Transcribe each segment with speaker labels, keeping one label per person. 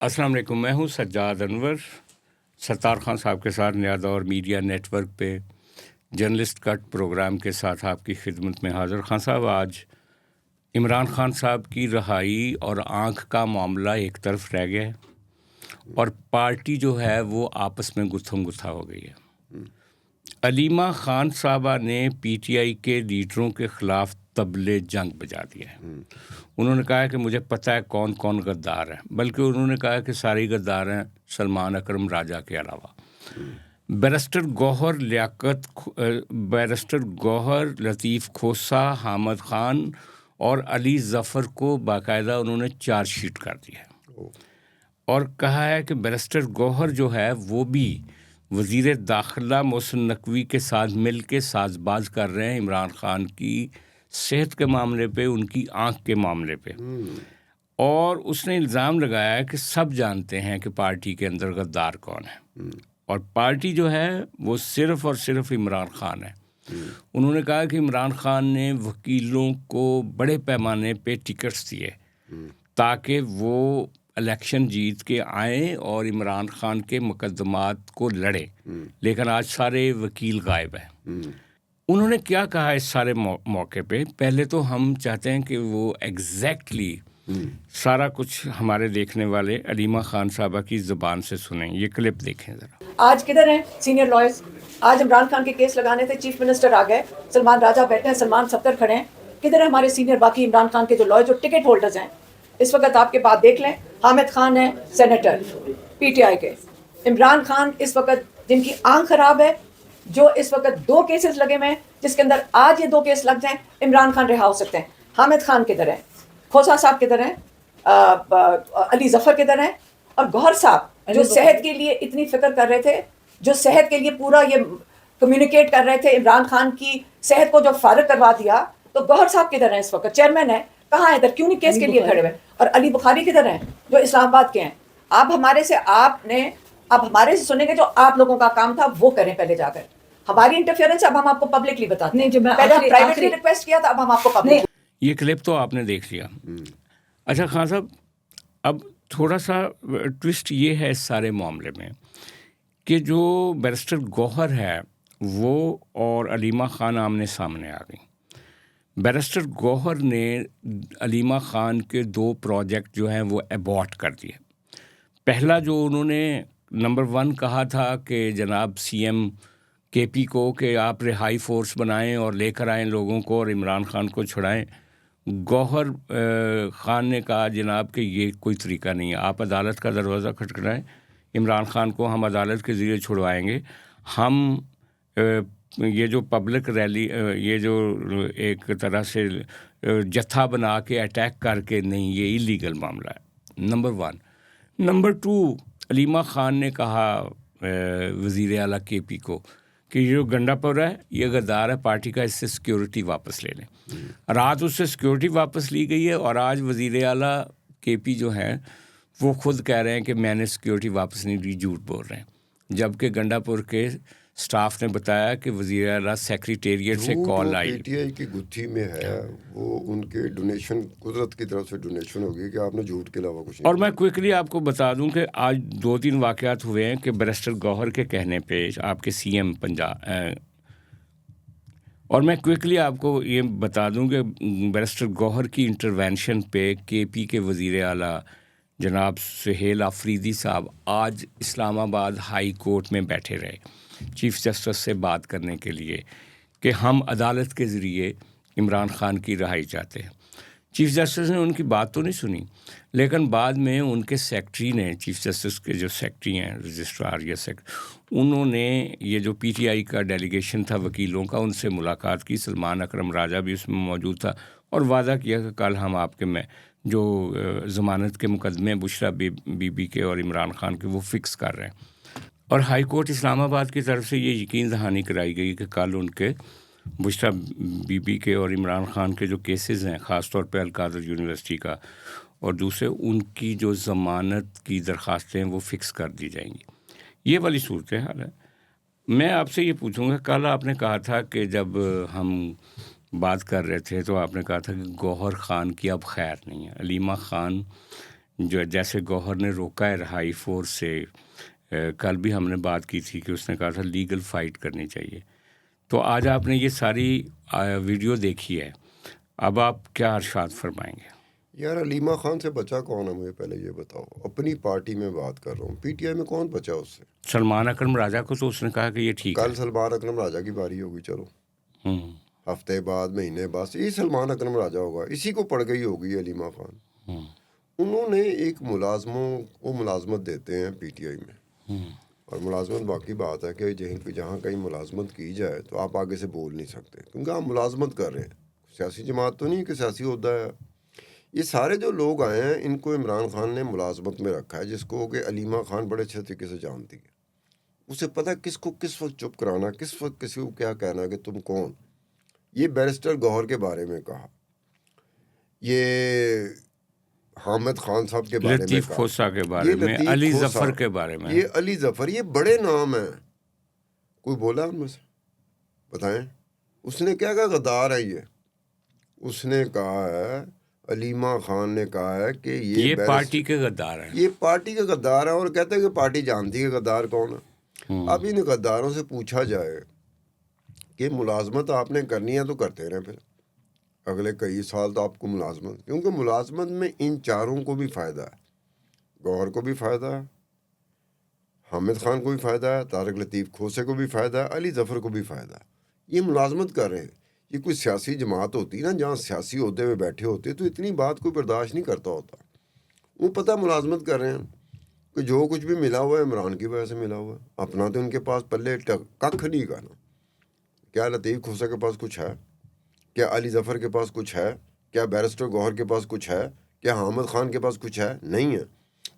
Speaker 1: अस्सलाम वालेकुम। मैं हूँ सज्जाद अनवर। सत्तार खान साहब के साथ नया दौर मीडिया नेटवर्क पे जर्नलिस्ट कट प्रोग्राम के साथ आपकी खिदमत में हाज़िर। खान साहब, आज इमरान खान साहब की रहाई और आँख का मामला एक तरफ रह गया है और पार्टी जो है वो आपस में गुत्थम गुत्था हो गई है। अलीमा खान साहबा ने पीटीआई के लीडरों के ख़िलाफ़ तबले जंग बजा दिया है। उन्होंने कहा है कि मुझे पता है कौन कौन गद्दार है, बल्कि उन्होंने कहा है कि सारे गद्दार हैं सलमान अकरम राजा के अलावा। बैरिस्टर गौहर लतीफ़ खोसा, हामिद खान और अली ज़फ़र को बाकायदा उन्होंने चार्जशीट कर दिया है और कहा है कि बैरिस्टर गौहर जो है वो भी वज़ीर दाखिला मोहसिन नकवी के साथ मिल के साज़बाज कर रहे हैं इमरान खान की सेहत के मामले पे, उनकी आँख के मामले पे। और उसने इल्ज़ाम लगाया है कि सब जानते हैं कि पार्टी के अंदर गद्दार कौन है और पार्टी जो है वो सिर्फ़ और सिर्फ इमरान खान है। उन्होंने कहा कि इमरान खान ने वकीलों को बड़े पैमाने पे टिकट्स दिए ताकि वो इलेक्शन जीत के आए और इमरान खान के मुकदमात को लड़े, लेकिन आज सारे वकील गायब हैं। उन्होंने क्या कहा इस सारे मौके पे? पहले तो हम चाहते हैं कि वो एग्जैक्टली सारा कुछ हमारे देखने वाले अलीमा खान साहबा की ज़ुबान से सुनें। ये क्लिप देखें ज़रा।
Speaker 2: आज किधर हैं सीनियर लॉयर्स? आज इमरान खान के केस लगाने थे, चीफ मिनिस्टर आ गए, सलमान राजा बैठे हैं, सलमान सत्तर खड़े हैं। किधर है हमारे सीनियर बाकी इमरान खान के जो लॉयर, जो टिकट होल्डर्स हैं? इस वक्त आपके पास देख लें, हामिद खान है सेनेटर पीटीआई के। इमरान खान इस वक्त जिनकी आंख खराब है, जो इस वक्त 2 केसेस लगे हुए हैं, जिसके अंदर आज ये 2 केस लग जाएं, इमरान खान रिहा हो सकते हैं। हामिद खान किधर है? खोसा साहब किधर हैं? अली ज़फ़र किधर हैं? और गौहर साहब जो सेहत के लिए इतनी फिक्र कर रहे थे, जो सेहत के लिए पूरा ये कम्युनिकेट कर रहे थे, इमरान खान की सेहत को जो फारिग करवा दिया, तो गौहर साहब किधर हैं? इस वक्त चेयरमैन है, कहाँ है इधर? क्यों नहीं केस के लिए खड़े हुए? और अली बुखारी किधर हैं जो इस्लामाबाद के हैं? आप हमारे से सुनेंगे, जो आप लोगों का काम था वो करें पहले जाकर। हमारी इंटरफेरेंस अब हम आपको पब्लिकली बताते हैं। पहले हम प्राइवेटली रिक्वेस्ट किया था, अब हम आपको पब्लिक।
Speaker 1: ये क्लिप तो आपने देख लिया। अच्छा खान साहब, अब थोड़ा सा ट्विस्ट ये है इस सारे मामले में कि जो बैरिस्टर गौहर है वो और अलीमा खान आमने सामने आ गई। बैरिस्टर गौहर ने अलीमा खान के 2 प्रोजेक्ट जो हैं वो अबॉर्ट कर दिए। पहला जो उन्होंने नंबर 1 कहा था कि जनाब सीएम केपी को कि आप रिहाई फोर्स बनाएं और लेकर आएं लोगों को और इमरान खान को छुड़ाएं। गौहर खान ने कहा जनाब कि ये कोई तरीका नहीं है, आप अदालत का दरवाज़ा खटखटाएं, इमरान खान को हम अदालत के ज़रिए छुड़वाएंगे। हम ये जो पब्लिक रैली, ये जो एक तरह से जत्था बना के अटैक करके नहीं, ये इलीगल मामला है, नंबर 1। नंबर 2, अलीमा खान ने कहा वज़ीर आला केपी को कि ये जो गंडापुर है ये गद्दार है पार्टी का, इससे सिक्योरिटी वापस ले लें। रात उससे सिक्योरिटी वापस ली गई है और आज वज़ीर आला केपी जो हैं वो खुद कह रहे हैं कि मैंने सिक्योरिटी वापस नहीं ली, झूठ बोल रहे हैं। जबकि गंडापुर के स्टाफ ने बताया कि वज़ीर आला सेक्रेटेरिएट से कॉल आई,
Speaker 3: पीटीआई की गुत्थी में है, वो उनके डोनेशन, कुदरत की तरफ से डोनेशन होगी कि आपने झूठ के अलावा कुछ नहीं।
Speaker 1: और मैं क्विकली आपको बता दूं कि आज 2-3 वाक़यात हुए हैं कि बैरिस्टर गौहर के कहने पे आपके सीएम पंजाब, और मैं क्विकली आपको ये बता दूं कि बैरिस्टर गौहर की इंटरवेंशन पे केपी के वज़ीर आला जनाब सुहेल आफरीदी साहब आज इस्लामाबाद हाई कोर्ट में बैठे रहे चीफ जस्टिस से बात करने के लिए कि हम अदालत के ज़रिए इमरान खान की रहाई चाहते हैं। चीफ जस्टिस ने उनकी बात तो नहीं सुनी, लेकिन बाद में उनके सेक्रेटरी ने, चीफ जस्टिस के जो सेक्रेटरी हैं, रजिस्ट्रार या उन्होंने ये जो पीटीआई का डेलीगेशन था वकीलों का, उनसे मुलाकात की। सलमान अकरम राजा भी उसमें मौजूद था और वादा किया कि कल हम आपके में जो ज़मानत के मुकदमे बुशरा बीबी के और इमरान खान के वो फ़िक्स कर रहे हैं। और हाई कोर्ट इस्लामाबाद की तरफ से ये यकीन दहानी कराई गई कि कल उनके बुशरा बीबी के और इमरान खान के जो केसेस हैं, ख़ास तौर पे अल-कादर यूनिवर्सिटी का और दूसरे, उनकी जो ज़मानत की दरख्वास्तें हैं वो फ़िक्स कर दी जाएंगी। ये वाली सूरत हाल है। मैं आपसे ये पूछूंगा, कल आपने कहा था कि जब हम बात कर रहे थे तो आपने कहा था कि गौहर खान की अब खैर नहीं है। अलीमा खान जो जैसे गौहर ने रोका है हाई फोर्स से, कल भी हमने बात की थी कि उसने कहा था लीगल फाइट करनी चाहिए। तो आज आपने ये सारी वीडियो देखी है, अब आप क्या इरशाद फरमाएंगे?
Speaker 3: यार अलीमा खान से बचा कौन है, मुझे पहले ये बताओ। अपनी पार्टी में बात कर रहा हूँ, पीटीआई में कौन बचा उससे?
Speaker 1: सलमान अकरम राजा को तो उसने कहा कि ये ठीक
Speaker 3: कल
Speaker 1: है।
Speaker 3: सलमान अकरम राजा की बारी होगी, चलो
Speaker 1: हम्म,
Speaker 3: हफ्ते बाद महीने बाद ये सलमान अकरम राजा होगा, इसी को पड़ गई होगी अलीमा खान।
Speaker 1: हम्म,
Speaker 3: उन्होंने एक मुलाजमों को मुलाजमत देते हैं पीटीआई में,
Speaker 1: हम्म,
Speaker 3: और मुलाजमत बाकी बात है कि जहाँ कहीं मुलाजमत की जाए तो आप आगे से बोल नहीं सकते, क्योंकि आप मुलाजमत कर रहे हैं। सियासी जमात तो नहीं कि सियासी होता है। ये सारे जो लोग आए हैं इनको इमरान खान ने मुलाजमत में रखा है, जिसको कि अलीमा खान बड़े अच्छे तरीके से जानती है। उसे पता है किसको किस वक्त चुप कराना, किस वक्त किसी को क्या कहना कि तुम कौन। ये बैरिस्टर गौहर के बारे में कहा, ये हामिद खान साहब के बारे में
Speaker 1: लतीफ़
Speaker 3: कहा,
Speaker 1: खोसा के बारे
Speaker 3: ये
Speaker 1: में,
Speaker 3: लतीफ़
Speaker 1: अली
Speaker 3: खोसा,
Speaker 1: जफ़र के बारे में।
Speaker 3: ये अली जफ़र, ये बड़े नाम हैं। कोई बोला उनमें से? बताएं। उसने क्या कहा? गद्दार है ये। उसने कहा है, अलीमा खान ने कहा है कि
Speaker 1: ये पार्टी के गद्दार हैं।
Speaker 3: ये पार्टी के गद्दार है, और कहते हैं कि पार्टी जानती है गद्दार कौन है। अब इन गद्दारों से पूछा जाए कि मुलाजमत आपने करनी है तो करते रहें फिर अगले कई साल, तो आपको मुलाजमत, क्योंकि मुलाजमत में इन चारों को भी फ़ायदा है। गौहर को भी फ़ायदा है, हामिद खान को भी फ़ायदा है, तारिक लतीफ़ खोसे को भी फ़ायदा है, अली जफ़र को भी फ़ायदा है। ये मुलाजमत कर रहे हैं। ये कोई सियासी जमात होती ना, जहाँ सियासी होते हुए बैठे होते, तो इतनी बात कोई बर्दाश्त नहीं करता होता। वो पता मुलाजमत कर रहे हैं कि जो कुछ भी मिला हुआ है इमरान की वजह से मिला हुआ है, अपना तो उनके पास पल्ले कख नहीं करना। क्या लतीफ़ खोसा के पास कुछ है? क्या अली जफ़र के पास कुछ है? क्या बैरिस्टर गौहर के पास कुछ है? क्या हामिद खान के पास कुछ है? नहीं है।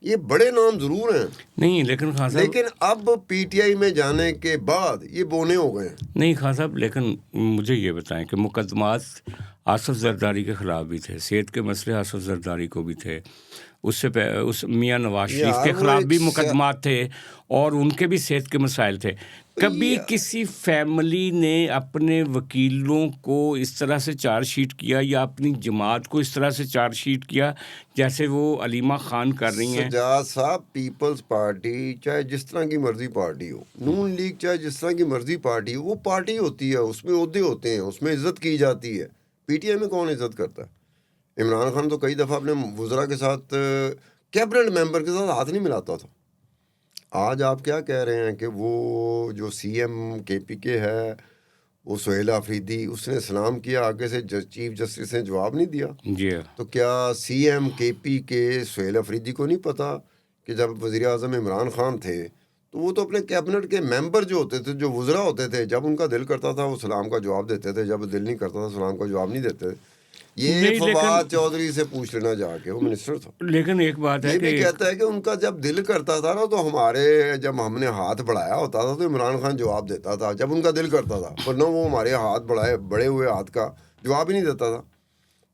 Speaker 3: ये बड़े नाम ज़रूर हैं,
Speaker 1: नहीं लेकिन खान साहब,
Speaker 3: लेकिन अब पीटीआई में जाने के बाद ये बोने हो गए हैं।
Speaker 1: नहीं खान साहब, लेकिन मुझे ये बताएं कि मुकदमात आसफ जरदारी के ख़िलाफ़ भी थे, सेहत के मसले आसफ जरदारी को भी थे, उससे उस मियाँ नवाज शरीफ के ख़िलाफ़ भी मुकदमात थे, और उनके भी सेहत के मसाइल थे। कभी किसी फैमिली ने अपने वकीलों को इस तरह से चार्जशीट किया, या अपनी जमात को इस तरह से चार्जशीट किया जैसे वो अलीमा खान कर रही हैं?
Speaker 3: सजाद साहब, पीपल्स पार्टी चाहे जिस तरह की मर्जी पार्टी हो, नून लीग चाहे जिस तरह की मर्जी पार्टी हो, वो पार्टी होती है, उसमें ओहदे होते हैं, उसमें इज्जत की जाती है। पीटीआई में कौन इज्जत करता है? इमरान खान तो कई दफ़ा अपने वज़रा के साथ, कैबिनेट मेंबर के साथ हाथ नहीं मिलाता था। आज आप क्या कह रहे हैं कि वो जो सीएम केपीके है, वो सुहेल अफरीदी, उसने सलाम किया, आगे से चीफ जस्टिस ने जवाब नहीं दिया।
Speaker 1: जी,
Speaker 3: तो क्या सीएम केपीके सुहेल अफरीदी को नहीं पता कि जब वज़ीर आज़म इमरान खान थे तो वो तो अपने कैबिनेट के मेंबर जो होते थे, जो वज़रा होते थे, जब उनका दिल करता था वो सलाम का जवाब देते थे, जब दिल नहीं करता था सलाम का जवाब नहीं देते थे। ये
Speaker 1: नहीं,
Speaker 3: फवाद चौधरी से पूछ लेना जाके, वो मिनिस्टर था।
Speaker 1: लेकिन एक बात है
Speaker 3: ये
Speaker 1: कि
Speaker 3: भी कहता है कि उनका जब दिल करता था ना, तो हमारे जब हमने हाथ बढ़ाया होता था तो इमरान खान जवाब देता था, जब उनका दिल करता था, वरना वो हमारे हाथ बड़े हुए हाथ का जवाब ही नहीं देता था।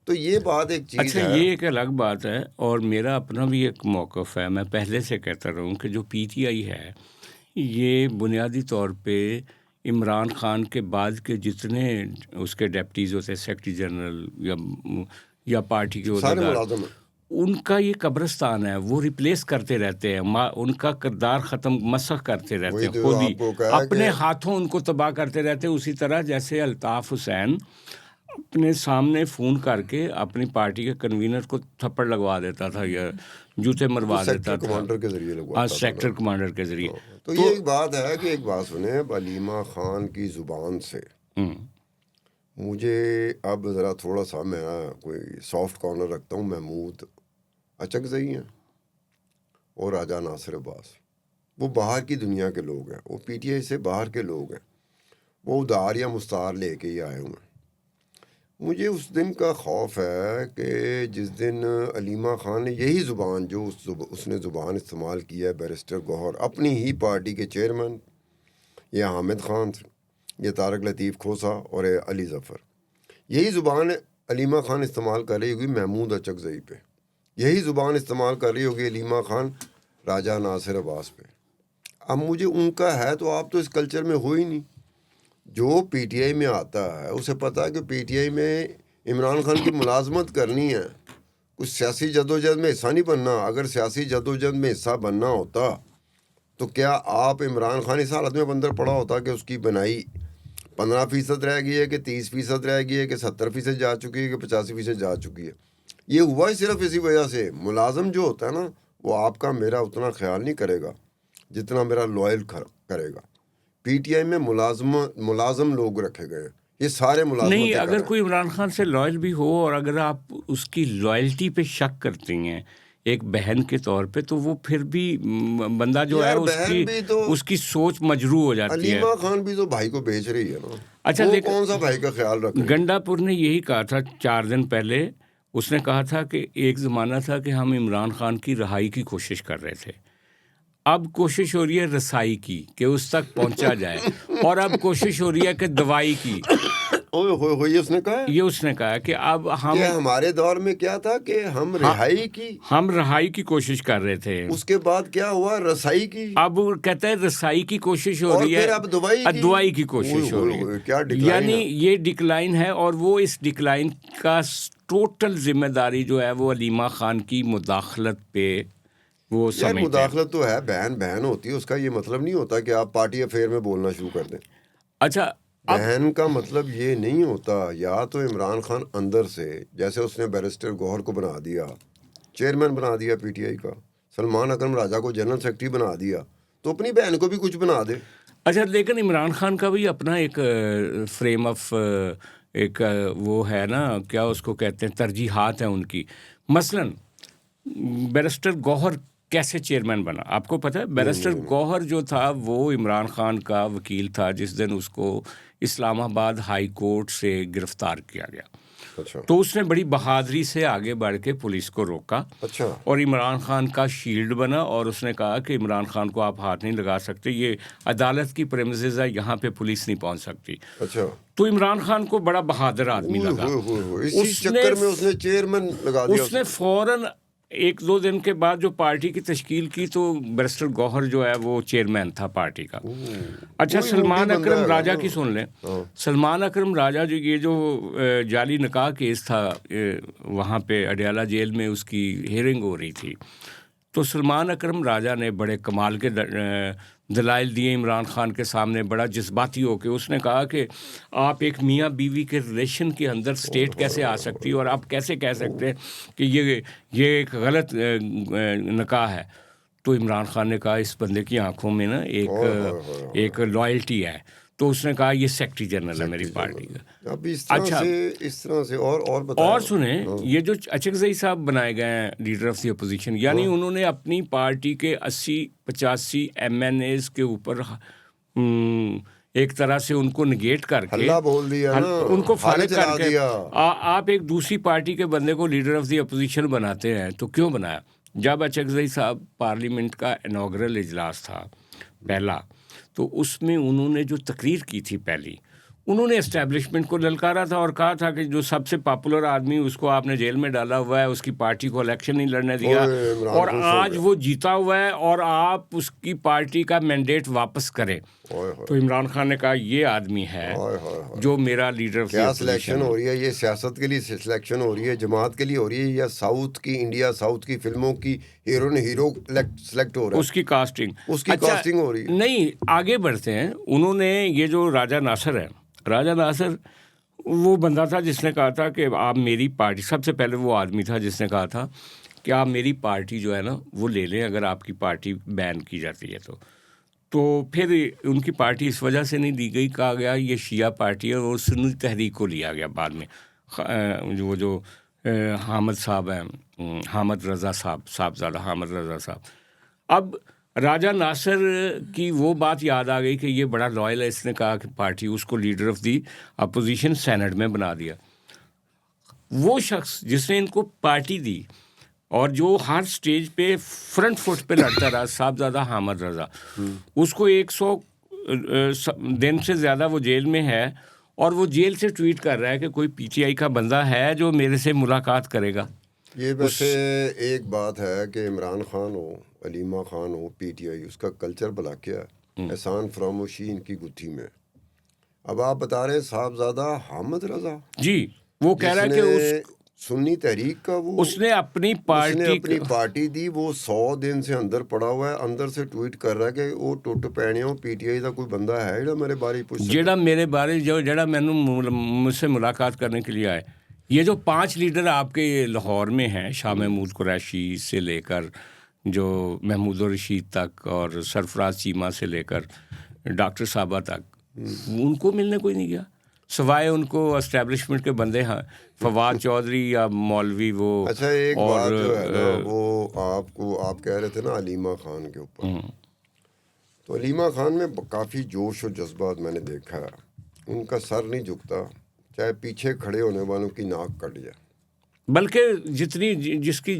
Speaker 3: तो ये बात एक चीज़
Speaker 1: अच्छा,
Speaker 3: है।
Speaker 1: ये एक अलग बात है, और मेरा अपना भी एक मौक़िफ़ है। मैं पहले से कहता रहूँ कि जो पीटीआई है, ये बुनियादी तौर पे इमरान खान के बाद के जितने उसके डेप्टीज़ होते हैं, सेक्रेटरी जनरल या पार्टी के
Speaker 3: सारे
Speaker 1: ओहदेदार,
Speaker 3: मुलाजम हैं।
Speaker 1: उनका ये कब्रिस्तान है। वो रिप्लेस करते रहते हैं, उनका किरदार ख़त्म मसख करते रहते
Speaker 3: वही
Speaker 1: हैं,
Speaker 3: तो
Speaker 1: खुद ही
Speaker 3: आपको कहा
Speaker 1: अपने
Speaker 3: कि
Speaker 1: हाथों उनको तबाह करते रहते हैं। उसी तरह जैसे अल्ताफ़ हुसैन अपने सामने फ़ोन करके अपनी पार्टी के कन्वीनर को थप्पड़ लगवा देता था या जूते
Speaker 3: वो
Speaker 1: मरवा
Speaker 3: सेक्टर
Speaker 1: देता था।
Speaker 3: कमांडर के जरिए
Speaker 1: हाँ,
Speaker 3: लगवाता था
Speaker 1: सेक्टर
Speaker 3: ना।
Speaker 1: कमांडर के ज़रिए।
Speaker 3: तो ये एक बात है कि एक बात सुने, अब अलीमा खान की ज़ुबान से मुझे अब ज़रा थोड़ा सा, मैं कोई सॉफ्ट कॉर्नर रखता हूँ। महमूद अचकज़ई हैं और राजा नासिर अब्बास, वो बाहर की दुनिया के लोग हैं, वो पीटीआई से बाहर के लोग हैं, वो उधार या मुस्तार लेके ही आए हुए हैं। मुझे उस दिन का खौफ है कि जिस दिन अलीमा खान ने यही ज़ुबान जो उसने ज़ुबान इस्तेमाल किया है, बैरिस्टर गौहर अपनी ही पार्टी के चेयरमैन, या हामिद खान, या तारिक लतीफ़ खोसा और अली जफ़र, यही ज़ुबान अलीमा खान इस्तेमाल कर रही होगी महमूद अचकज़ई पे, यही ज़ुबान इस्तेमाल कर रही होगी अलीमा खान राजा नासिर अब्बास पे। अब मुझे उनका है, तो आप तो इस कल्चर में हो ही नहीं। जो पीटीआई में आता है उसे पता है कि पीटीआई में इमरान खान की मुलाजमत करनी है, कुछ सियासी जदोजहद में हिस्सा नहीं बनना। अगर सियासी जदोजहद में हिस्सा बनना होता तो क्या आप इमरान खान इस हालत में अंदर पड़ा होता कि उसकी बनाई 15% रह गई है कि 30% रह गई है कि 70% जा चुकी है कि 85% जा चुकी है। ये हुआ ही सिर्फ इसी वजह से। मुलाजम जो होता है ना, वो आपका मेरा उतना ख्याल नहीं करेगा जितना मेरा लॉयल करेगा। पीटीआई में मुलाजम लोग रखे गए हैं, ये सारे मुलाजमतें
Speaker 1: नहीं,
Speaker 3: कर
Speaker 1: अगर
Speaker 3: रहे हैं।
Speaker 1: कोई इमरान खान से लॉयल भी हो और अगर आप उसकी लॉयल्टी पे शक करती हैं एक बहन के तौर पे, तो वो फिर भी बंदा जो है
Speaker 3: यार बहन
Speaker 1: उसकी
Speaker 3: भी तो,
Speaker 1: उसकी सोच मजरू हो जाती है।
Speaker 3: अलीमा खान भी तो भाई को बेच रही है ना।
Speaker 1: अच्छा,
Speaker 3: वो
Speaker 1: लेकिन
Speaker 3: कौन सा भाई का ख्याल रख रही है?
Speaker 1: गंडापुर ने यही कहा था 4 दिन पहले। उसने कहा था कि एक ज़माना था कि हम इमरान खान की रिहाई की कोशिश कर रहे थे, अब कोशिश हो रही है रसाई की कि उस तक पहुंचा जाए, और अब कोशिश हो रही है कि दवाई की।
Speaker 3: ओए होए होए, ये उसने कहा है
Speaker 1: ये उसने कहा कि अब हम
Speaker 3: कि हमारे दौर में क्या था कि हम रिहाई की,
Speaker 1: हम रिहाई की कोशिश कर रहे थे,
Speaker 3: उसके बाद क्या हुआ, रसाई की,
Speaker 1: अब वो कहता है रसाई की कोशिश हो
Speaker 3: और
Speaker 1: रही है,
Speaker 3: फिर अब दुबई की
Speaker 1: कोशिश हो रही है।
Speaker 3: क्या डिक्लाइन
Speaker 1: यानी
Speaker 3: है?
Speaker 1: ये डिक्लाइन है, और वो इस डिक्लाइन का टोटल जिम्मेदारी जो है वो अलीमा खान की मुदाखलत पे वो
Speaker 3: यार
Speaker 1: समझते हैं।
Speaker 3: मुदाखलत तो है, बहन बहन होती है, उसका ये मतलब नहीं होता कि आप पार्टी अफेयर में बोलना शुरू कर दें।
Speaker 1: अच्छा,
Speaker 3: बहन का मतलब ये नहीं होता। या तो इमरान खान अंदर से, जैसे उसने बैरिस्टर गौहर को बना दिया, चेयरमैन बना दिया पीटीआई का, सलमान अकरम राजा को जनरल सेक्रेटरी बना दिया, तो अपनी बहन को भी कुछ बना दे।
Speaker 1: अच्छा, लेकिन इमरान खान का भी अपना एक फ्रेम ऑफ एक वो है ना, क्या उसको कहते हैं, तरजीहात है उनकी। मसलन बैरिस्टर गौहर कैसे चेयरमैन बना, आपको पता है? बैरिस्टर गौहर जो था वो इमरान खान का वकील था जिस दिन उसको इस्लामाबाद हाई कोर्ट से गिरफ्तार किया गया।
Speaker 3: अच्छा
Speaker 1: तो उसने बड़ी बहादुरी से आगे बढ़ के पुलिस को रोका,
Speaker 3: अच्छा
Speaker 1: और इमरान खान का शील्ड बना, और उसने कहा कि इमरान खान को आप हाथ नहीं लगा सकते, ये अदालत की प्रेमिसेस है, यहाँ पे पुलिस नहीं पहुँच सकती।
Speaker 3: अच्छा।
Speaker 1: तो इमरान खान को बड़ा बहादुर आदमी लगा।
Speaker 3: इसी चक्कर में उसने चेयरमैन लगा दिया।
Speaker 1: उसने फौरन 1-2 दिन के बाद जो पार्टी की तश्कील की, तो बैरिस्टर गौहर जो है वो चेयरमैन था पार्टी का। अच्छा, सलमान अकरम राजा की सुन लें। सलमान अकरम राजा जो ये जो जाली निकाह केस था, वहाँ पे अडयाला जेल में उसकी हियरिंग हो रही थी, तो सलमान अकरम राजा ने बड़े कमाल के दलाइल दिए इमरान खान के सामने, बड़ा जज्बाती होकर उसने कहा कि आप एक मियाँ बीवी के रिलेशन के अंदर स्टेट कैसे आ सकती है, और आप कैसे कह सकते हैं कि ये एक गलत निकाह है। तो इमरान खान ने कहा इस बंदे की आंखों में ना एक लॉयल्टी है, तो उसने कहा ये सेक्रेटरी जनरल है मेरी पार्टी का।
Speaker 3: अब इस तरह से और बताएं।
Speaker 1: और सुने, ये जो अचकज़ई साहब बनाए गए हैं लीडर ऑफ द अपोजिशन, यानी उन्होंने अपनी पार्टी के 80-85 MNAs के ऊपर एक तरह से उनको निगेट करके
Speaker 3: हल्ला बोल दिया ना,
Speaker 1: उनको फारिग
Speaker 3: चला
Speaker 1: करके
Speaker 3: दिया।
Speaker 1: आप एक दूसरी पार्टी के बंदे को लीडर ऑफ द अपोजिशन बनाते हैं। तो क्यों बनाया? जब अचकज़ई साहब पार्लियामेंट का इनॉग्रल इजलास था पहला, तो उसमें उन्होंने जो तकरीर की थी पहली, उन्होंने एस्टैब्लिशमेंट को ललकारा था और कहा था कि जो सबसे पॉपुलर आदमी उसको आपने जेल में डाला हुआ है, उसकी पार्टी को इलेक्शन नहीं लड़ने दिया, और आज वो जीता हुआ है और आप उसकी पार्टी का मैंडेट वापस करें। तो इमरान खान ने कहा ये आदमी है जो मेरा लीडर ऑफ द
Speaker 3: क्या
Speaker 1: अपोजिशन
Speaker 3: सिलेक्शन हो रही है? ये सियासत के लिए सिलेक्शन हो रही है, जमात के लिए हो रही है, या साउथ की इंडिया साउथ की फिल्मों की हीरो सेलेक्ट हो रहा है?
Speaker 1: उसकी कास्टिंग
Speaker 3: कास्टिंग हो रही है।
Speaker 1: नहीं, आगे बढ़ते हैं। उन्होंने ये जो राजा नासिर है, राजा नासिर वो बंदा था जिसने कहा था कि आप मेरी पार्टी, सबसे पहले वो आदमी था जिसने कहा था कि आप मेरी पार्टी जो है ना वो ले लें अगर आपकी पार्टी बैन की जाती है तो फिर उनकी पार्टी इस वजह से नहीं दी गई, कहा गया ये शिया पार्टी है, और सुन्नी तहरीक को लिया गया बाद में। जो हामिद साहब हैं, हामिद रज़ा साहबज़ादा हामिद रज़ा साहब। अब राजा नासिर की वो बात याद आ गई कि ये बड़ा लॉयल है, इसने कहा कि पार्टी उसको leader of the opposition senate में बना दिया। वो शख्स जिसने इनको पार्टी दी और जो हर स्टेज पे फ्रंट फुट पे लड़ता रहा, साहबज़ादा हामिद रज़ा, उसको 100 दिन से ज़्यादा वो जेल में है, और वो जेल से ट्वीट कर रहा है कि कोई पीटीआई का बंदा है जो मेरे से मुलाकात करेगा।
Speaker 3: ये वैसे एक बात है कि इमरान खान हो, अलीमा खान हो, पीटीआई, उसका कल्चर भला क्या है? एहसान फरामोशी इनकी गुत्थी में। अब आप बता रहे हैं साहबज़ादा हामिद रज़ा
Speaker 1: जी, वो कह रहा है कि
Speaker 3: सुन्नी तहरीक का वो
Speaker 1: उसने अपनी
Speaker 3: पार्टी दी, वो 100 दिन से अंदर पड़ा हुआ है, अंदर से ट्वीट कर रहा है कि वो टुट पैणियों पीटीआई का कोई बंदा है ਜਿਹੜਾ मेरे बारे पूछ सके।
Speaker 1: ਜਿਹੜਾ ਮੇਰੇ ਬਾਰੇ ਜਿਹੜਾ ਮੈਨੂੰ मुझसे मुलाकात करने के लिए आए। ये जो 5 लीडर आपके लाहौर में हैं, शाह महमूद कुरैशी से लेकर जो महमूद रशीद तक और सरफराज चीमा से लेकर डॉक्टर साहबा तक, उनको मिलने कोई नहीं गया सवाए उनको एस्टेब्लिशमेंट के बंदे हैं, फवाद चौधरी या मौलवी वो।
Speaker 3: अच्छा एक बात जो है ना, वो आप कह रहे थे ना अलीमा खान के ऊपर, तो अलीमा खान में काफ़ी जोश और जज्बात मैंने देखा है। उनका सर नहीं झुकता चाहे पीछे खड़े होने वालों की नाक कट जाए,
Speaker 1: बल्कि जितनी जिसकी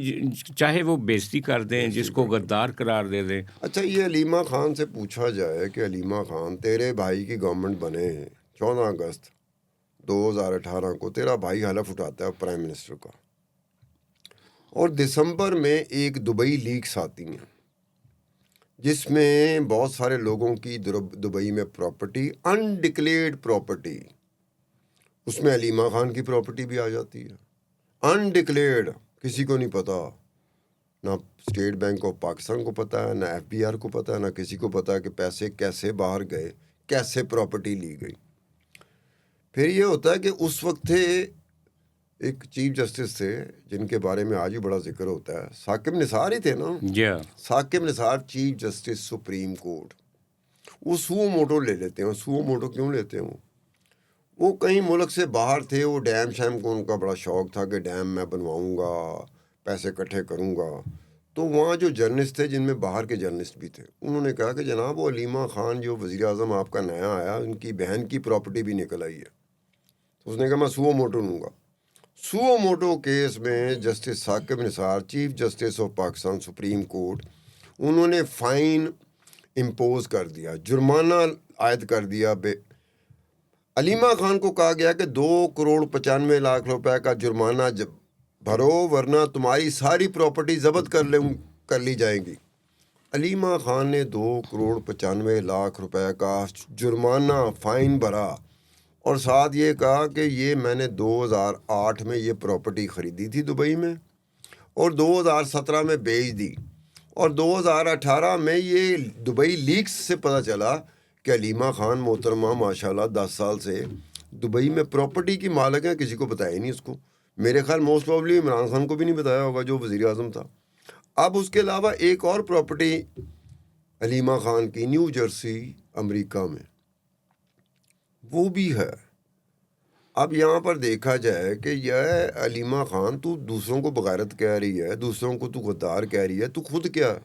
Speaker 1: चाहे वो बेइज्जती कर दें, जिसको गद्दार करार दे दें।
Speaker 3: अच्छा ये अलीमा खान से पूछा जाए कि अलीमा खान तेरे भाई की गवर्नमेंट बने 14 अगस्त 2018 को, तेरा भाई हलफ उठाता है प्राइम मिनिस्टर का, और दिसंबर में एक दुबई लीक्स आती हैं जिसमें बहुत सारे लोगों की दुबई में प्रॉपर्टी, अनडिक्लेयर्ड प्रॉपर्टी, उसमें अलीमा खान की प्रॉपर्टी भी आ जाती है, अनडिक्लेयर्ड, किसी को नहीं पता, ना स्टेट बैंक ऑफ पाकिस्तान को पता है, ना एफबीआर को पता है, ना किसी को पता है कि पैसे कैसे बाहर गए, कैसे प्रॉपर्टी ली गई। फिर ये होता है कि उस वक्त थे एक चीफ जस्टिस थे जिनके बारे में आज भी बड़ा जिक्र होता है, साकिब निसार ही थे ना, Saqib Nisar chief justice supreme court. वो सुओ मोटो ले लेते हैं। सुओ मोटो क्यों लेते हैं? वो कहीं मुल्क से बाहर थे, वो डैम शैम को उनका बड़ा शौक़ था कि डैम मैं बनवाऊँगा, पैसे इकट्ठे करूँगा। तो वहाँ जो जर्नलिस्ट थे, जिनमें बाहर के जर्नलिस्ट भी थे, उन्होंने कहा कि जनाब वो अलीमा खान जो वज़ीर आज़म आपका नया आया, उनकी बहन की प्रॉपर्टी भी निकल आई है। तो उसने कहा मैं सुओ मोटो लूँगा। सुओ मोटो केस में justice Saqib Nisar, chief justice of Pakistan supreme court, उन्होंने फ़ाइन इम्पोज कर दिया, जुर्माना आयद कर दिया। अलीमा खान को कहा गया कि 2,95,00,000 रुपए का जुर्माना भरो वरना तुम्हारी सारी प्रॉपर्टी जब्त कर ली जाएगी। अलीमा खान ने 2,95,00,000 रुपए का जुर्माना फ़ाइन भरा और साथ ये कहा कि ये मैंने 2008 में ये प्रॉपर्टी ख़रीदी थी दुबई में और 2017 में बेच दी, और 2018 में ये दुबई लीक्स से पता चला कि अलीमा खान मोहतरमा माशाल्लाह 10 साल से दुबई में प्रॉपर्टी की मालिक है। किसी को बताया ही नहीं उसको। मेरे ख्याल मोस्ट प्रॉब्ली इमरान खान को भी नहीं बताया होगा जो वज़ीर आज़म था। अब उसके अलावा एक और प्रॉपर्टी अलीमा खान की न्यू जर्सी अमेरिका में, वो भी है। अब यहाँ पर देखा जाए कि यह अलीमा खान, तू दूसरों को बग़ैरत कह रही है, दूसरों को तू गद्दार कह रही है, तू खुद क्या?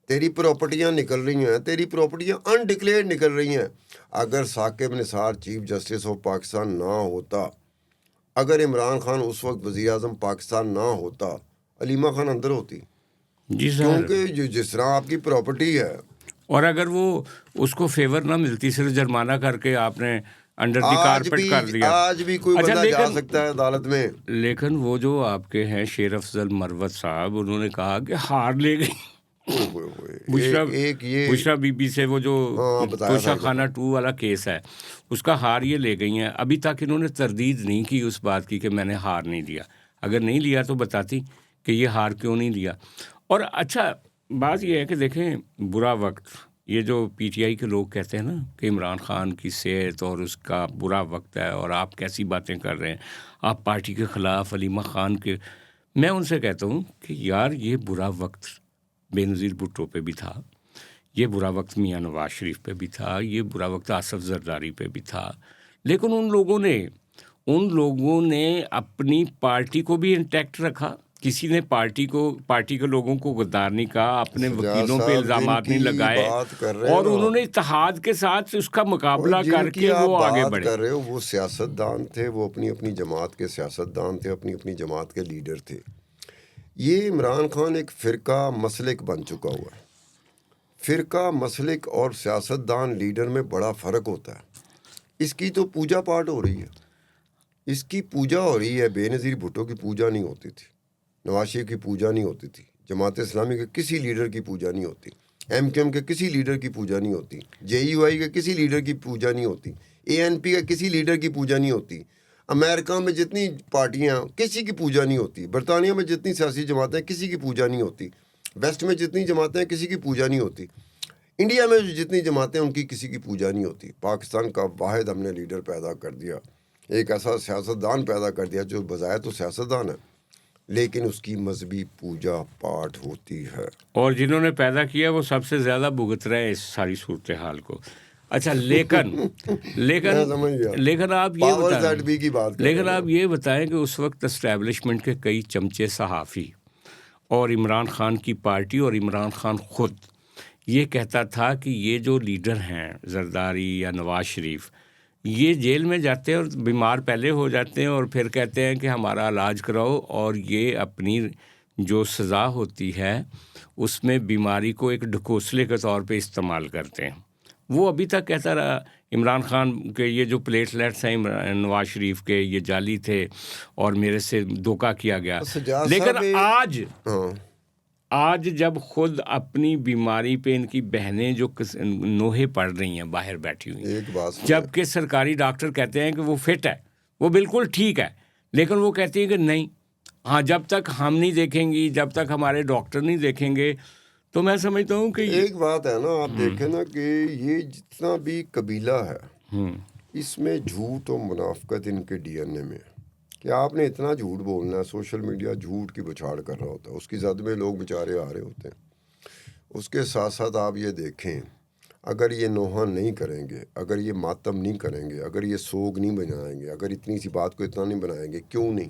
Speaker 3: तेरी प्रॉपर्टियाँ निकल रही हैं, तेरी प्रॉपर्टियाँ अनडिक्लेयर्ड निकल रही हैं। अगर Saqib Nisar chief justice of Pakistan ना होता, अगर इमरान खान उस वक्त वज़ीर आज़म पाकिस्तान ना होता, अलीमा खान अंदर होती।
Speaker 1: जी सर,
Speaker 3: क्योंकि जिस तरह आपकी प्रॉपर्टी है,
Speaker 1: और अगर वो उसको फेवर ना मिलती, सिर्फ जुर्माना करके आपने अंडर द कारपेट कर दिया।
Speaker 3: आज भी कोई बंदा जा सकता है अदालत में।
Speaker 1: लेकिन वो जो आपके हैं शेर अफजल मरवत साहब, उन्होंने कहा कि हार ले गई बुशरा बीबी से, वो जो तोशा खाना 2 वाला केस है, उसका हार ये ले गई हैं। अभी तक इन्होंने तरदीद नहीं की उस बात की कि मैंने हार नहीं लिया। अगर नहीं लिया तो बताती कि ये हार क्यों नहीं लिया। और अच्छा बात यह है कि देखें, बुरा वक्त, ये जो पीटीआई के लोग कहते हैं ना कि इमरान खान की सेहत और उसका बुरा वक्त है और आप कैसी बातें कर रहे हैं, आप पार्टी के ख़िलाफ़ अलीमा खान के, मैं उनसे कहता हूँ कि यार ये बुरा वक्त बेनज़ीर भुट्टो पे भी था, ये बुरा वक्त मियां नवाज शरीफ पे भी था, ये बुरा वक्त आसफ जरदारी पे भी था। लेकिन उन लोगों ने अपनी पार्टी को भी इंटैक्ट रखा। किसी ने पार्टी के लोगों को गद्दार नहीं कहा, अपने वकीलों पे इल्ज़ामात नहीं लगाए, और उन्होंने इत्तेहाद के साथ उसका मुकाबला करके वो आगे बढ़े।
Speaker 3: कर रहे हो, वो सियासतदान थे, वो अपनी अपनी जमात के सियासतदान थे, अपनी अपनी जमात के लीडर थे। ये इमरान खान एक फ़िरका मसलिक बन चुका हुआ है। फ़िरका मसलिक और सियासतदान लीडर में बड़ा फ़र्क होता है। इसकी तो पूजा पाठ हो रही है, इसकी पूजा हो रही है। बेनज़ीर भुट्टो की पूजा नहीं होती थी, नवाज शरीफ की पूजा नहीं होती थी, जमात इस्लामी के किसी लीडर की पूजा नहीं होती, MQM के किसी लीडर की पूजा नहीं होती, JUI के किसी लीडर की पूजा नहीं होती, ANP के किसी लीडर की पूजा नहीं होती। अमेरिका में जितनी पार्टियां, किसी की पूजा नहीं होती। बरतानिया में जितनी सियासी जमातें, किसी की पूजा नहीं होती। वेस्ट में जितनी जमातें हैं, किसी की पूजा नहीं होती। इंडिया में जितनी जमातें हैं, उनकी किसी की पूजा नहीं होती। पाकिस्तान का वाहिद हमने लीडर पैदा कर दिया, एक ऐसा सियासतदान पैदा कर दिया जो बजाय तो सियासतदान है, लेकिन उसकी मजहबी पूजा पाठ होती है।
Speaker 1: और जिन्होंने पैदा किया वो सबसे ज़्यादा भुगत रहे हैं इस सारी सूरत हाल को। अच्छा, लेकिन
Speaker 3: मैं समझ गया।
Speaker 1: लेकिन आप ये
Speaker 3: पावर
Speaker 1: बताएं,
Speaker 3: दैट बी की बात कर
Speaker 1: लेकिन
Speaker 3: रहे हैं।
Speaker 1: आप ये बताएं कि उस वक्त एस्टैब्लिशमेंट के कई चमचे सहाफ़ी और इमरान खान की पार्टी और इमरान खान खुद ये कहता था कि ये जो लीडर हैं जरदारी या नवाज शरीफ, ये जेल में जाते हैं और बीमार पहले हो जाते हैं और फिर कहते हैं कि हमारा इलाज कराओ, और ये अपनी जो सज़ा होती है उसमें बीमारी को एक ढकोसले के तौर पे इस्तेमाल करते हैं। वो अभी तक कहता रहा इमरान खान के ये जो प्लेटलेट्स हैं नवाज शरीफ के, ये जाली थे और मेरे से धोखा किया गया।
Speaker 3: सज्जाद
Speaker 1: लेकिन
Speaker 3: साहब ये-
Speaker 1: आज
Speaker 3: हाँ,
Speaker 1: आज जब खुद अपनी बीमारी पे इनकी बहनें जो नोहे पड़ रही हैं बाहर बैठी हुई,
Speaker 3: एक बात सुनिए।
Speaker 1: जबकि सरकारी डॉक्टर कहते हैं कि वो फिट है, वो बिल्कुल ठीक है, लेकिन वो कहती है कि नहीं, हाँ जब तक हम नहीं देखेंगी, जब तक हमारे डॉक्टर नहीं देखेंगे। तो मैं समझता हूँ कि
Speaker 3: एक बात है ना, आप देखें ना कि ये जितना भी कबीला है, इसमें झूठ और मुनाफकत इनके डीएनए में है। कि आपने इतना झूठ बोलना है, सोशल मीडिया झूठ की बछाड़ कर रहा होता है, उसकी जद में लोग बेचारे आ रहे होते हैं। उसके साथ साथ आप ये देखें, अगर ये नोहा नहीं करेंगे, अगर ये मातम नहीं करेंगे, अगर ये सोग नहीं बनाएंगे, अगर इतनी सी बात को इतना नहीं बनाएंगे, क्यों नहीं?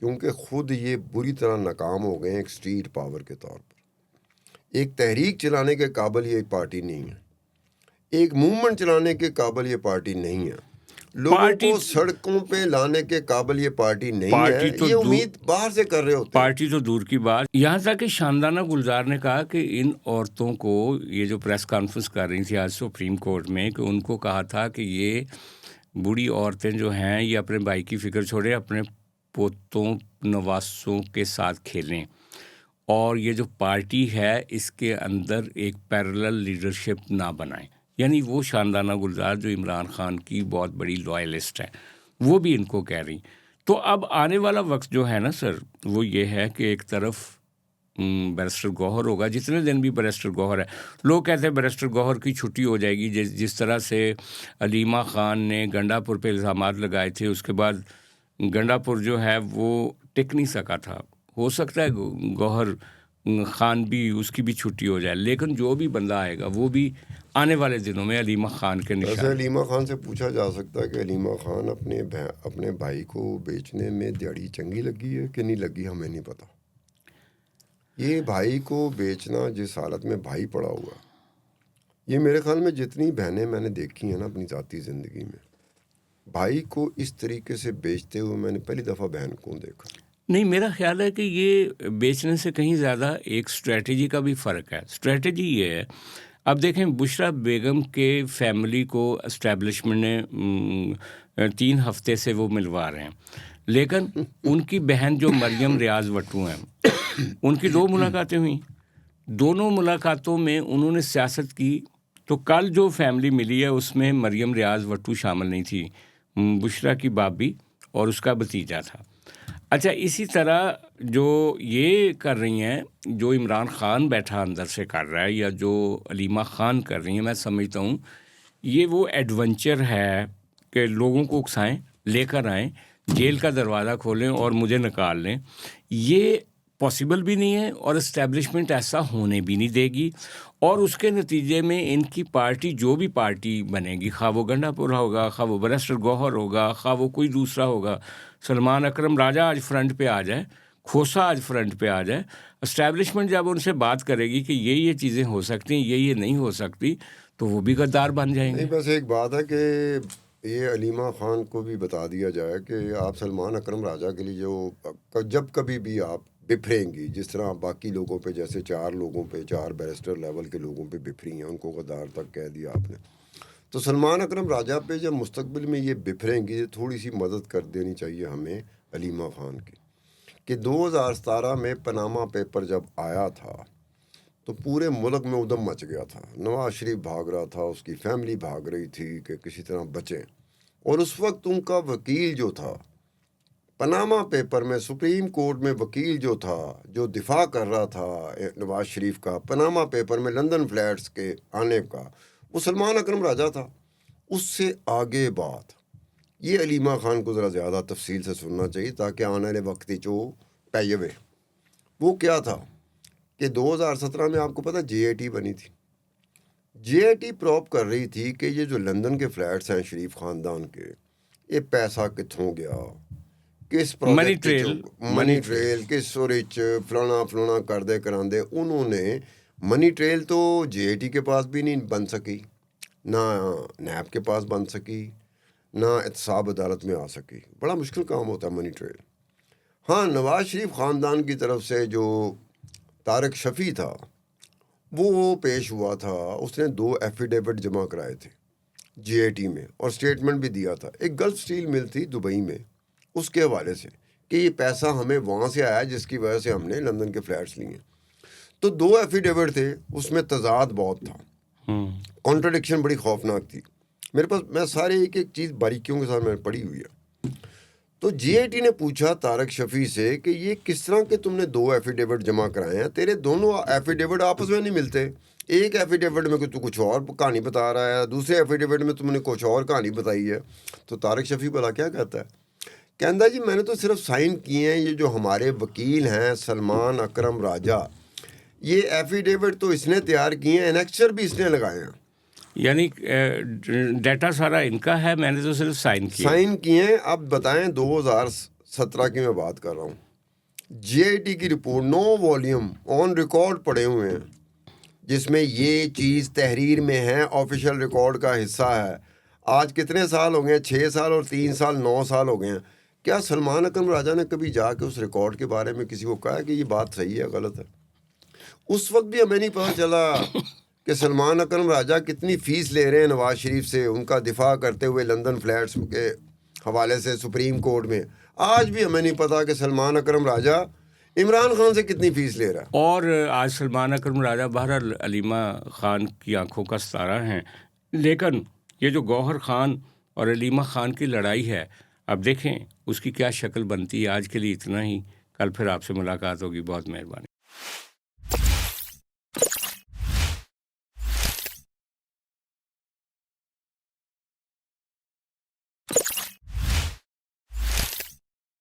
Speaker 3: क्योंकि ख़ुद ये बुरी तरह नाकाम हो गए हैं एक स्ट्रीट पावर के तौर पर। एक तहरीक चलाने के काबिल ये पार्टी नहीं है, एक मूवमेंट चलाने के काबिल ये पार्टी नहीं है, लोगों को सड़कों पे लाने के काबिल ये पार्टी नहीं है।
Speaker 1: तो
Speaker 3: ये उम्मीद बाहर से कर रहे होते हैं।
Speaker 1: पार्टी तो दूर की बात, यहाँ तक कि शानदाना गुलजार ने कहा कि इन औरतों को, ये जो प्रेस कॉन्फ्रेंस कर रही थी आज सुप्रीम कोर्ट में, कि उनको कहा था कि ये बूढ़ी औरतें जो हैं ये अपने भाई की फिक्र छोड़े, अपने पोतों नवासों के साथ खेलें, और ये जो पार्टी है इसके अंदर एक पैरेलल लीडरशिप ना बनाएं। यानी वो शानदाना गुलजार जो इमरान खान की बहुत बड़ी लॉयलिस्ट है, वो भी इनको कह रही। तो अब आने वाला वक्त जो है ना सर, वो ये है कि एक तरफ बैरिस्टर गौहर होगा, जितने दिन भी बैरिस्टर गौहर है, लोग कहते हैं बैरिस्टर गौहर की छुट्टी हो जाएगी। जिस तरह से अलीमा ख़ान ने गंडापुर पे इल्ज़ामात लगाए थे, उसके बाद गंडापुर जो है वो टिक नहीं सका था। हो सकता है गौहर ख़ान भी, उसकी भी छुट्टी हो जाए, लेकिन जो भी बंदा आएगा वो भी आने वाले दिनों में अलीमा ख़ान के निशान।
Speaker 3: वैसे अलीमा ख़ान से पूछा जा सकता है कि अलीमा ख़ान अपने भाई को बेचने में दिहाड़ी चंगी लगी है कि नहीं लगी, हमें नहीं पता। ये भाई को बेचना, जिस हालत में भाई पड़ा हुआ, ये मेरे ख्याल में जितनी बहनें मैंने देखी हैं ना अपनी ज़ाती ज़िंदगी में, भाई को इस तरीके से बेचते हुए मैंने पहली दफ़ा बहन को देखा।
Speaker 1: नहीं, मेरा ख्याल है कि ये बेचने से कहीं ज़्यादा एक स्ट्रेटजी का भी फ़र्क है। स्ट्रेटजी ये है, अब देखें बुशरा बेगम के फैमिली को एस्टैब्लिशमेंट ने 3 हफ्ते से वो मिलवा रहे हैं, लेकिन उनकी बहन जो मरियम रियाज वट्टू हैं, उनकी 2 मुलाकातें हुई, दोनों मुलाकातों में उन्होंने सियासत की। तो कल जो फैमिली मिली है उसमें मरियम रियाज वट्टू शामिल नहीं थी, बुशरा की बाबी और उसका भतीजा था। अच्छा, इसी तरह जो ये कर रही हैं, जो इमरान ख़ान बैठा अंदर से कर रहा है, या जो अलीमा ख़ान कर रही हैं, मैं समझता हूँ ये वो एडवेंचर है कि लोगों को उकसाएं, लेकर आएँ, जेल का दरवाज़ा खोलें और मुझे निकाल लें। ये पॉसिबल भी नहीं है और इस्टेब्लिशमेंट ऐसा होने भी नहीं देगी, और उसके नतीजे में इनकी पार्टी, जो भी पार्टी बनेगी, खा वो गंडापुर होगा, खा वो बैरिस्टर गौहर होगा, खा वो कोई दूसरा होगा, सलमान अकरम राजा आज फ्रंट पे आ जाए, खोसा आज फ्रंट पे आ जाए, इस्टेब्लिशमेंट जब उनसे बात करेगी कि ये चीज़ें हो सकती हैं, ये नहीं हो सकती, तो वो भी गद्दार बन जाएंगे।
Speaker 3: नहीं, बस एक बात है कि ये अलीमा ख़ान को भी बता दिया जाए कि आप सलमान अकरम राजा के लिए जो जब कभी भी आप बिफरेंगी, जिस तरह बाकी लोगों पे, जैसे 4 लोगों पे, 4 बैरिस्टर लेवल के लोगों पे बिफरी हैं, उनको गद्दार तक कह दिया आपने, तो सलमान अकरम राजा पे जब मुस्तकबिल में ये बिफरेंगी, तो थोड़ी सी मदद कर देनी चाहिए हमें अलीमा ख़ान की। कि 2017 में पनामा पेपर जब आया था तो पूरे मुल्क में उधम मच गया था, नवाज शरीफ भाग रहा था, उसकी फैमिली भाग रही थी कि किसी तरह बचें, और उस वक्त उनका वकील जो था, पनामा पेपर में सुप्रीम कोर्ट में वकील जो था, जो दिफा कर रहा था नवाज शरीफ का, पनामा पेपर में लंदन फ्लैट्स के आने का, वो सलमान अकरम राजा था। उससे आगे बात ये अलीमा खान को ज़रा ज़्यादा तफसील से सुनना चाहिए ताकि आने वाले वक्त जो पैयवे वो क्या था कि 2017 में आपको पता JIT बनी थी। JIT प्रॉप कर रही थी कि ये जो लंदन के फ्लैट्स हैं शरीफ ख़ानदान के, ये पैसा कितों गया, किस
Speaker 1: मनी
Speaker 3: प्रोजेक्ट ट्रेल किस रिच फलाना कर दे करांदे। उन्होंने मनी ट्रेल तो JIT के पास भी नहीं बन सकी, ना नैब के पास बन सकी, ना एहतसाब अदालत में आ सकी। बड़ा मुश्किल काम होता है मनी ट्रेल। हाँ, नवाज शरीफ ख़ानदान की तरफ से जो तारक शफ़ी था वो पेश हुआ था, उसने 2 एफिडेविट जमा कराए थे JIT में और स्टेटमेंट भी दिया था। एक गल्फ स्टील मिल थी दुबई में, उसके हवाले से कि ये पैसा हमें वहाँ से आया जिसकी वजह से हमने लंदन के फ्लैट्स लिए। तो 2 एफिडेविट थे, उसमें तजाद बहुत था, कॉन्ट्रडिक्शन बड़ी खौफनाक थी। मेरे पास मैं सारे एक एक चीज़ बारीकियों के साथ मैंने पढ़ी हुई है। तो JIT ने पूछा तारक शफ़ी से कि ये किस तरह के तुमने 2 एफिडेविट जमा कराए हैं, तेरे दोनों एफिडेविट आपस में नहीं मिलते। एक एफिडेविट में तू कुछ और कहानी बता रहा है, दूसरे एफिडेविट में तुमने कुछ और कहानी बताई है। तो तारक शफ़ी भला क्या कहता है, कहता जी मैंने तो सिर्फ साइन किए हैं, ये जो हमारे वकील हैं सलमान अकरम राजा, ये एफिडेविट तो इसने तैयार किए हैं, एनेक्चर भी इसने लगाए हैं,
Speaker 1: यानी डाटा सारा इनका है, मैंने तो सिर्फ साइन
Speaker 3: किए हैं। अब बताएं 2017 की मैं बात कर रहा हूँ, JIT की रिपोर्ट 9 वॉल्यूम ऑन रिकॉर्ड पड़े हुए हैं जिसमें ये चीज़ तहरीर में है, ऑफिशियल रिकॉर्ड का हिस्सा है। आज कितने साल हो गए, 6 साल और 3 साल 9 साल हो गए हैं। क्या सलमान अकरम राजा ने कभी जाके उस रिकॉर्ड के बारे में किसी को कहा कि ये बात सही है गलत है? उस वक्त भी हमें नहीं पता चला कि सलमान अकरम राजा कितनी फ़ीस ले रहे हैं नवाज शरीफ से, उनका दिफा करते हुए लंदन फ्लैट्स के हवाले से सुप्रीम कोर्ट में। आज भी हमें नहीं पता कि सलमान अकरम राजा इमरान खान से कितनी फ़ीस ले रहा है।
Speaker 1: और आज सलमान अकरम राजा बहरहाल अलीमा खान की आंखों का सितारा हैं, लेकिन ये जो गौहर खान और अलीमा खान की लड़ाई है, अब देखें उसकी क्या शक्ल बनती है। आज के लिए इतना ही, कल फिर आपसे मुलाकात होगी। बहुत मेहरबानी।